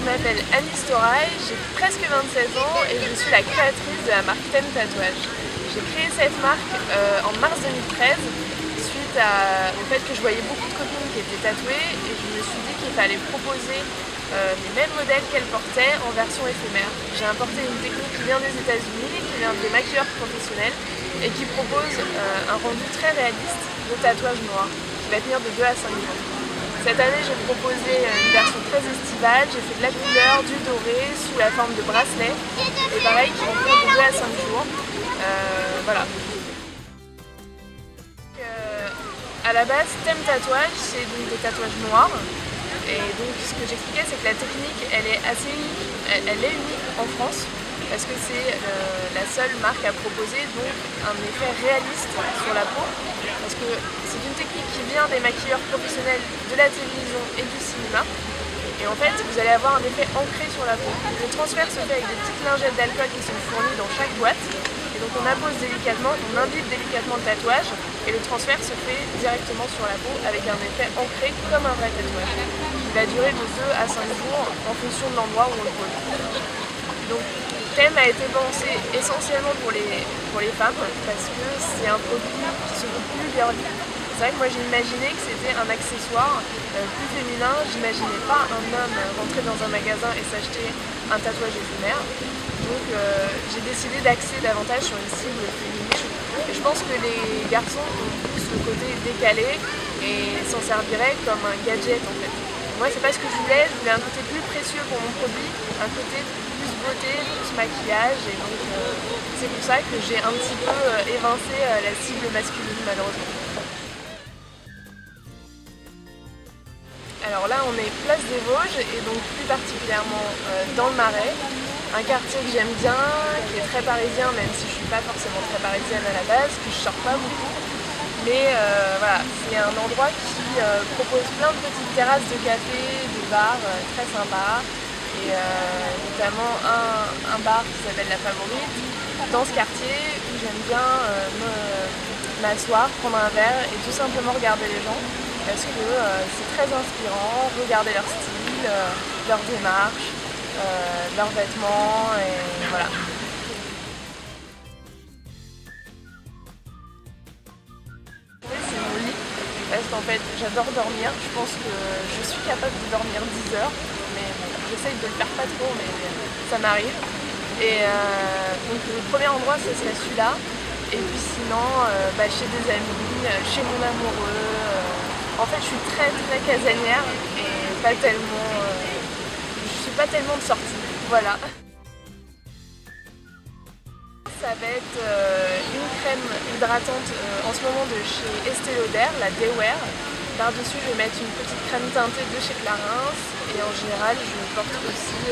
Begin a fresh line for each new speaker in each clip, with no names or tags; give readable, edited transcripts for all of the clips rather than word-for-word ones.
je m'appelle Alice Toraille, j'ai presque 27 ans et je suis la créatrice de la marque Thème Tatouage. J'ai créé cette marque en mars 2013 suite au fait que je voyais beaucoup de copines qui étaient tatouées et je me suis dit qu'il fallait proposer les mêmes modèles qu'elles portaient en version éphémère. J'ai importé une technique qui vient des États-Unis, qui vient des maquilleurs professionnels et qui propose un rendu très réaliste de tatouage noir qui va tenir de 2 à 5 jours. Cette année, j'ai proposé une version très estivale, j'ai fait de la couleur, du doré, sous la forme de bracelet, et pareil, qui vont tenir de 2 à 5 jours. Voilà. À la base, Thème Tatouage, c'est donc des tatouages noirs. Et donc, ce que j'expliquais, c'est que la technique, elle est assez unique, elle est unique en France, parce que c'est la seule marque à proposer donc un effet réaliste sur la peau, parce que c'est une technique qui vient des maquilleurs professionnels de la télévision et du cinéma, et en fait vous allez avoir un effet ancré sur la peau. Le transfert se fait avec des petites lingettes d'alcool qui sont fournies dans chaque boîte, et donc on impose délicatement, on imbibe délicatement le tatouage, et le transfert se fait directement sur la peau avec un effet ancré comme un vrai tatouage, qui va durer de 2 à 5 jours en fonction de l'endroit où on le pose. Donc, Thème a été pensé essentiellement pour les femmes parce que c'est un produit qui se veut plus girly. C'est vrai que moi j'ai imaginé que c'était un accessoire plus féminin. J'imaginais pas un homme rentrer dans un magasin et s'acheter un tatouage éphémère. Donc j'ai décidé d'axer davantage sur une cible féminine. Et je pense que les garçons ont plus le côté décalé et s'en serviraient comme un gadget en fait. Moi c'est pas ce que je voulais un côté plus précieux pour mon produit, un côté plus beauté, plus maquillage, et donc c'est pour ça que j'ai un petit peu évincé la cible masculine malheureusement. Alors là on est place des Vosges et donc plus particulièrement dans le Marais, un quartier que j'aime bien, qui est très parisien même si je suis pas forcément très parisienne à la base, que je sors pas beaucoup. Mais voilà, c'est un endroit qui propose plein de petites terrasses de café, de bars très sympas. Et notamment un bar qui s'appelle La Favorite, dans ce quartier où j'aime bien m'asseoir, prendre un verre et tout simplement regarder les gens. Parce que c'est très inspirant, regarder leur style, leur démarche, leurs vêtements, et voilà. Parce qu'en fait j'adore dormir, je pense que je suis capable de dormir 10 heures, mais bon, j'essaye de le faire pas trop, mais ça m'arrive. Et donc le premier endroit ce serait celui-là, et puis sinon chez des amis, chez mon amoureux. En fait je suis très casanière et pas tellement, je suis pas tellement de sortie, voilà. Ça va être une crème hydratante en ce moment de chez Estée Lauder, la Day Wear. Par-dessus, je vais mettre une petite crème teintée de chez Clarins. Et en général, je porte aussi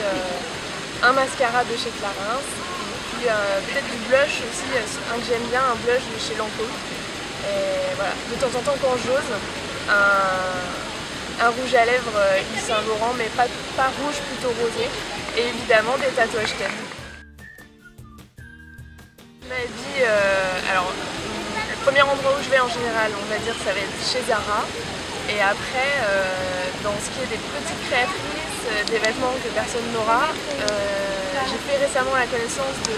un mascara de chez Clarins. Et puis peut-être du blush aussi, un que j'aime bien, un blush de chez Lancôme. Et voilà, de temps en temps quand j'ose, un rouge à lèvres Yves Saint Laurent, mais pas rouge, plutôt rosé. Et évidemment des tatouages Thème. Alors, le premier endroit où je vais en général, on va dire que ça va être chez Zara. Et après, dans ce qui est des petites créatrices, des vêtements que personne n'aura, j'ai fait récemment la connaissance de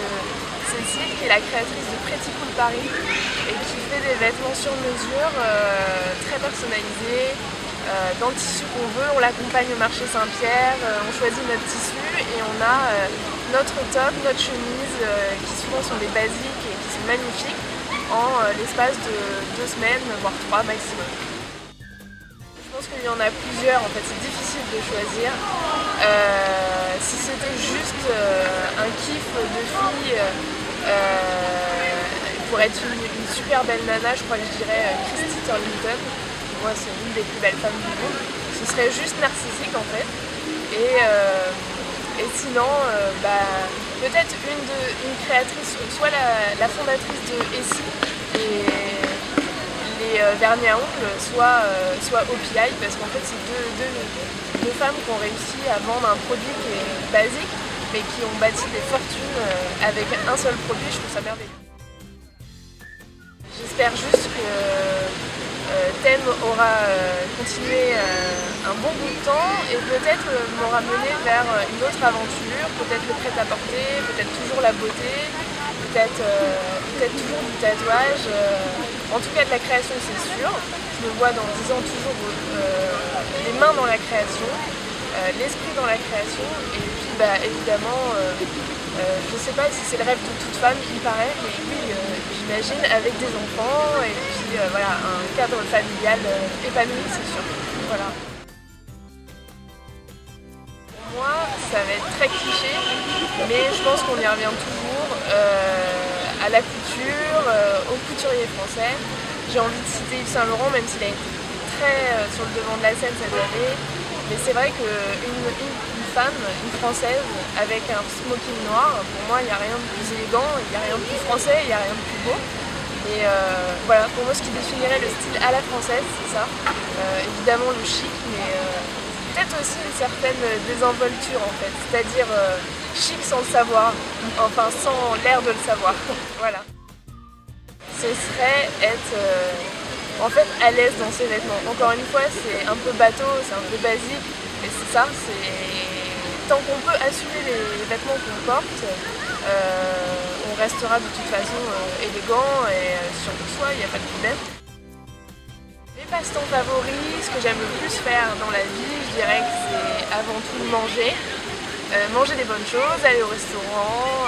Cécile, qui est la créatrice de Pretty Cool Paris, et qui fait des vêtements sur mesure, très personnalisés, dans le tissu qu'on veut. On l'accompagne au marché Saint-Pierre, on choisit notre tissu et on a notre top, notre chemise, qui souvent sont des basiques et qui sont magnifiques, en l'espace de 2 semaines, voire 3 maximum. Je pense qu'il y en a plusieurs, en fait, c'est difficile de choisir. Si c'était juste un kiff de fille, pour être une super belle nana, je crois que je dirais Christy Turlington. Moi, c'est une des plus belles femmes du monde. Ce serait juste narcissique, en fait. Et sinon, peut-être une créatrice, soit la fondatrice de Essie, les vernis à ongles, soit OPI, parce qu'en fait c'est deux femmes qui ont réussi à vendre un produit qui est basique, mais qui ont bâti des fortunes avec un seul produit. Je trouve ça merveilleux. J'espère juste que thème aura continué un bon bout de temps et peut-être m'aura mené vers une autre aventure, peut-être le prêt-à-porter, peut-être toujours la beauté, peut-être toujours du tatouage, en tout cas de la création c'est sûr. Je me vois dans 10 ans toujours les mains dans la création, l'esprit dans la création et puis évidemment je ne sais pas si c'est le rêve de toute femme qui me paraît, mais oui, j'imagine, avec des enfants et puis voilà, un cadre familial épanoui, c'est sûr. Voilà. Pour moi, ça va être très cliché, mais je pense qu'on y revient toujours à la couture, aux couturiers français. J'ai envie de citer Yves Saint Laurent, même s'il a été très sur le devant de la scène cette année. Mais c'est vrai qu'une femme, une française, avec un smoking noir, pour moi il n'y a rien de plus élégant, il n'y a rien de plus français, il n'y a rien de plus beau. Et voilà, pour moi ce qui définirait le style à la française, c'est ça. Évidemment le chic, mais peut-être aussi une certaine désinvolture en fait, c'est-à-dire chic sans le savoir, enfin sans l'air de le savoir. Voilà. Ce serait être en fait à l'aise dans ses vêtements. Encore une fois, c'est un peu bateau, c'est un peu basique, mais c'est ça, tant qu'on peut assumer les vêtements qu'on porte, on restera de toute façon élégant et sûr de soi, il n'y a pas de problème. Mes passe-temps favoris, ce que j'aime le plus faire dans la vie, je dirais que c'est avant tout manger. Manger des bonnes choses, aller au restaurant,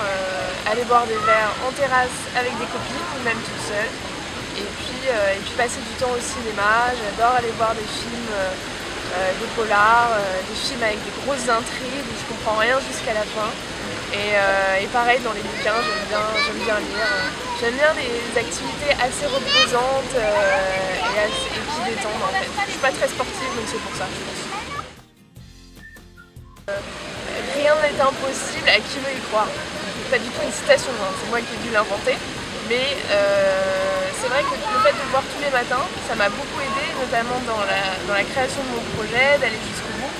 aller boire des verres en terrasse avec des copines ou même toute seule. Et puis passer du temps au cinéma, j'adore aller voir des films, des polars, des films avec des grosses intrigues où je comprends rien jusqu'à la fin. Et pareil dans les bouquins, j'aime bien lire. J'aime bien des activités assez reposantes et qui détendent en fait. Je suis pas très sportive donc c'est pour ça je pense. Rien n'est impossible à qui veut y croire. Pas du tout une citation, hein, c'est moi qui ai dû l'inventer. Mais c'est vrai que le fait de le voir tous les matins, ça m'a beaucoup aidé, notamment dans la création de mon projet, d'aller jusqu'au bout.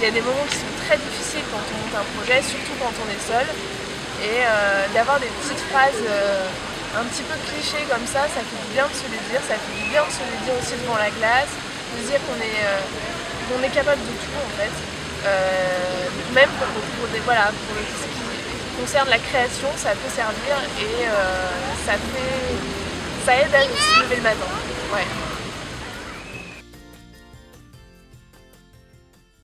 Il y a des moments qui sont très difficiles quand on monte un projet, surtout quand on est seul. Et d'avoir des petites phrases un petit peu clichés comme ça fait du bien de se les dire, ça fait du bien de se les dire aussi devant la glace, de se dire qu'on est capable de tout en fait. Même pour ce qui concerne la création, ça peut servir et ça aide à se lever le matin. Ouais.